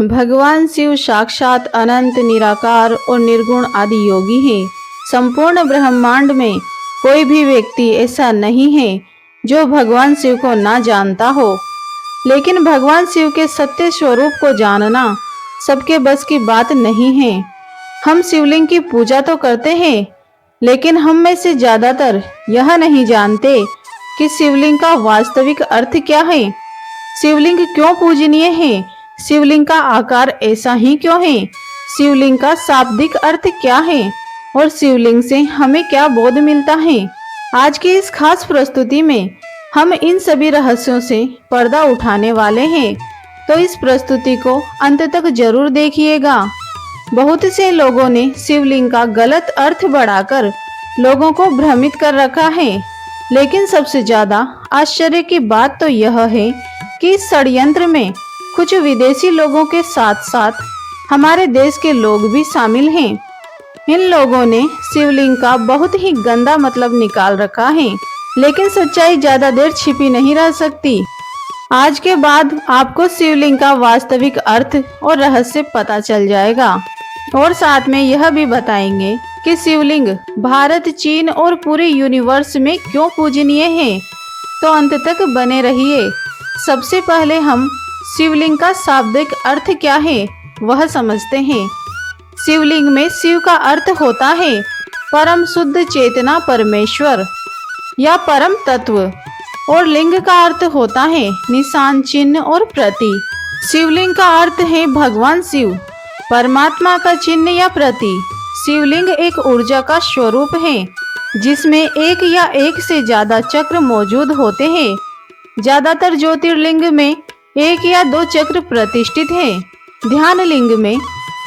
भगवान शिव साक्षात अनंत निराकार और निर्गुण आदि योगी हैं। संपूर्ण ब्रह्मांड में कोई भी व्यक्ति ऐसा नहीं है जो भगवान शिव को ना जानता हो। लेकिन भगवान शिव के सत्य स्वरूप को जानना सबके बस की बात नहीं है। हम शिवलिंग की पूजा तो करते हैं, लेकिन हम में से ज्यादातर यह नहीं जानते कि शिवलिंग का वास्तविक अर्थ क्या है। शिवलिंग क्यों पूजनीय है? शिवलिंग का आकार ऐसा ही क्यों है? शिवलिंग का शाब्दिक अर्थ क्या है और शिवलिंग से हमें क्या बोध मिलता है? आज की इस खास प्रस्तुति में हम इन सभी रहस्यों से पर्दा उठाने वाले हैं, तो इस प्रस्तुति को अंत तक जरूर देखिएगा। बहुत से लोगों ने शिवलिंग का गलत अर्थ बढ़ाकर लोगों को भ्रमित कर रखा है, लेकिन सबसे ज्यादा आश्चर्य की बात तो यह है कि इस षड्यंत्र में कुछ विदेशी लोगों के साथ साथ हमारे देश के लोग भी शामिल हैं। इन लोगों ने शिवलिंग का बहुत ही गंदा मतलब निकाल रखा है, लेकिन सच्चाई ज्यादा देर छिपी नहीं रह सकती। आज के बाद आपको शिवलिंग का वास्तविक अर्थ और रहस्य पता चल जाएगा, और साथ में यह भी बताएंगे कि शिवलिंग भारत, चीन और पूरे यूनिवर्स में क्यों पूजनीय है। तो अंत तक बने रहिए। सबसे पहले हम शिवलिंग का शाब्दिक अर्थ क्या है वह समझते हैं। शिवलिंग में शिव का अर्थ होता है परम शुद्ध चेतना, परमेश्वर या परम तत्व, और लिंग का अर्थ होता है निशान, चिन्ह और प्रतीक। शिवलिंग का अर्थ है भगवान शिव, परमात्मा का चिन्ह या प्रतीक। शिवलिंग एक ऊर्जा का स्वरूप है जिसमें एक या एक से ज्यादा चक्र मौजूद होते हैं। ज्यादातर ज्योतिर्लिंग में एक या दो चक्र प्रतिष्ठित हैं। ध्यान लिंग में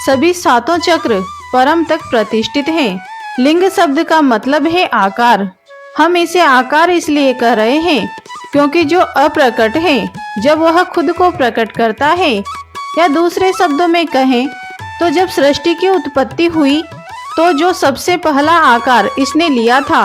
सभी सातों चक्र परम तक प्रतिष्ठित हैं। लिंग शब्द का मतलब है आकार। हम इसे आकार इसलिए कह रहे हैं क्योंकि जो अप्रकट है, जब वह खुद को प्रकट करता है, या दूसरे शब्दों में कहें तो जब सृष्टि की उत्पत्ति हुई तो जो सबसे पहला आकार इसने लिया था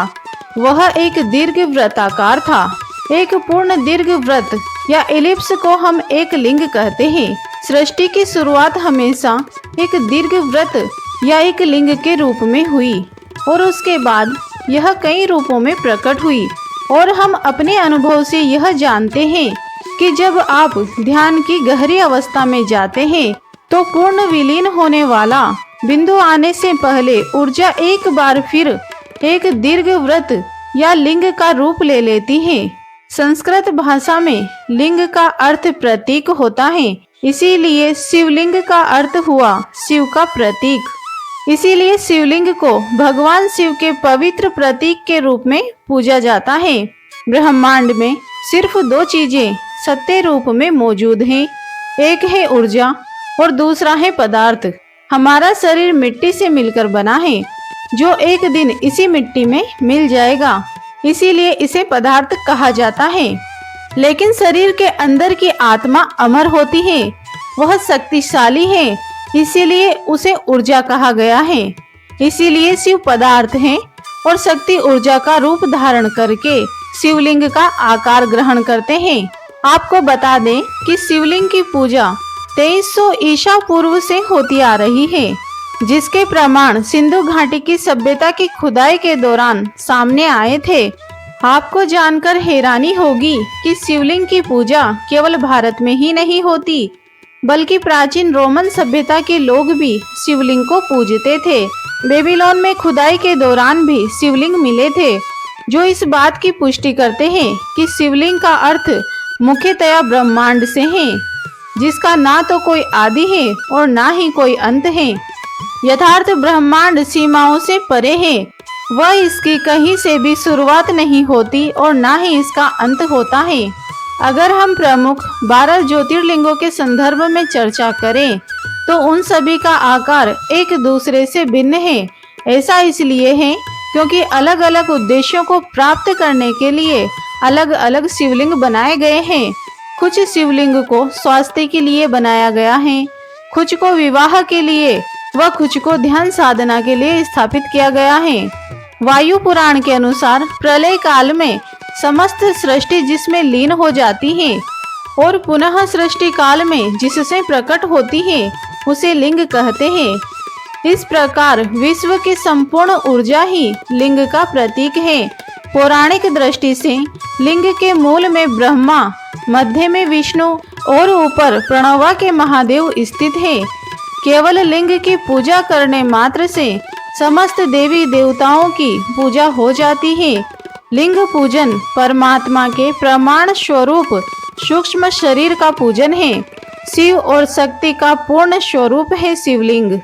वह एक दीर्घ वृत्ताकार था। एक पूर्ण दीर्घ वृत्त या एलिप्स को हम एक लिंग कहते हैं। सृष्टि की शुरुआत हमेशा एक दीर्घ वृत्त या एक लिंग के रूप में हुई और उसके बाद यह कई रूपों में प्रकट हुई। और हम अपने अनुभव से यह जानते हैं कि जब आप ध्यान की गहरी अवस्था में जाते हैं तो पूर्ण विलीन होने वाला बिंदु आने से पहले ऊर्जा एक बार फिर एक दीर्घ वृत्त या लिंग का रूप ले लेती है। संस्कृत भाषा में लिंग का अर्थ प्रतीक होता है, इसीलिए शिवलिंग का अर्थ हुआ शिव का प्रतीक। इसीलिए शिवलिंग को भगवान शिव के पवित्र प्रतीक के रूप में पूजा जाता है। ब्रह्मांड में सिर्फ दो चीजें सत्य रूप में मौजूद हैं, एक है ऊर्जा और दूसरा है पदार्थ। हमारा शरीर मिट्टी से मिलकर बना है, जो एक दिन इसी मिट्टी में मिल जाएगा, इसीलिए इसे पदार्थ कहा जाता है। लेकिन शरीर के अंदर की आत्मा अमर होती है, वह शक्तिशाली है, इसीलिए उसे ऊर्जा कहा गया है। इसीलिए शिव पदार्थ है और शक्ति ऊर्जा का रूप धारण करके शिवलिंग का आकार ग्रहण करते हैं। आपको बता दें कि शिवलिंग की पूजा 2300 ईसा पूर्व से होती आ रही है, जिसके प्रमाण सिंधु घाटी की सभ्यता की खुदाई के दौरान सामने आए थे। आपको जानकर हैरानी होगी कि शिवलिंग की पूजा केवल भारत में ही नहीं होती, बल्कि प्राचीन रोमन सभ्यता के लोग भी शिवलिंग को पूजते थे। बेबीलोन में खुदाई के दौरान भी शिवलिंग मिले थे, जो इस बात की पुष्टि करते हैं कि शिवलिंग का अर्थ मुख्यतया ब्रह्मांड से है, जिसका ना तो कोई आदि है और ना ही कोई अंत है। यथार्थ ब्रह्मांड सीमाओं से परे है, वह इसकी कहीं से भी शुरुआत नहीं होती और ना ही इसका अंत होता है। अगर हम प्रमुख 12 ज्योतिर्लिंगों के संदर्भ में चर्चा करें तो उन सभी का आकार एक दूसरे से भिन्न है। ऐसा इसलिए है क्योंकि अलग अलग उद्देश्यों को प्राप्त करने के लिए अलग अलग शिवलिंग बनाए गए हैं। कुछ शिवलिंग को स्वास्थ्य के लिए बनाया गया है, कुछ को विवाह के लिए व कुछ को ध्यान साधना के लिए स्थापित किया गया है। वायु पुराण के अनुसार प्रलय काल में समस्त सृष्टि जिसमें लीन हो जाती है और पुनः सृष्टि काल में जिससे प्रकट होती है उसे लिंग कहते हैं। इस प्रकार विश्व की संपूर्ण ऊर्जा ही लिंग का प्रतीक है। पौराणिक दृष्टि से लिंग के मूल में ब्रह्मा, मध्य में विष्णु और ऊपर प्रणवा के महादेव स्थित है। केवल लिंग की पूजा करने मात्र से समस्त देवी देवताओं की पूजा हो जाती है। लिंग पूजन परमात्मा के प्रमाण स्वरूप सूक्ष्म शरीर का पूजन है। शिव और शक्ति का पूर्ण स्वरूप है शिवलिंग।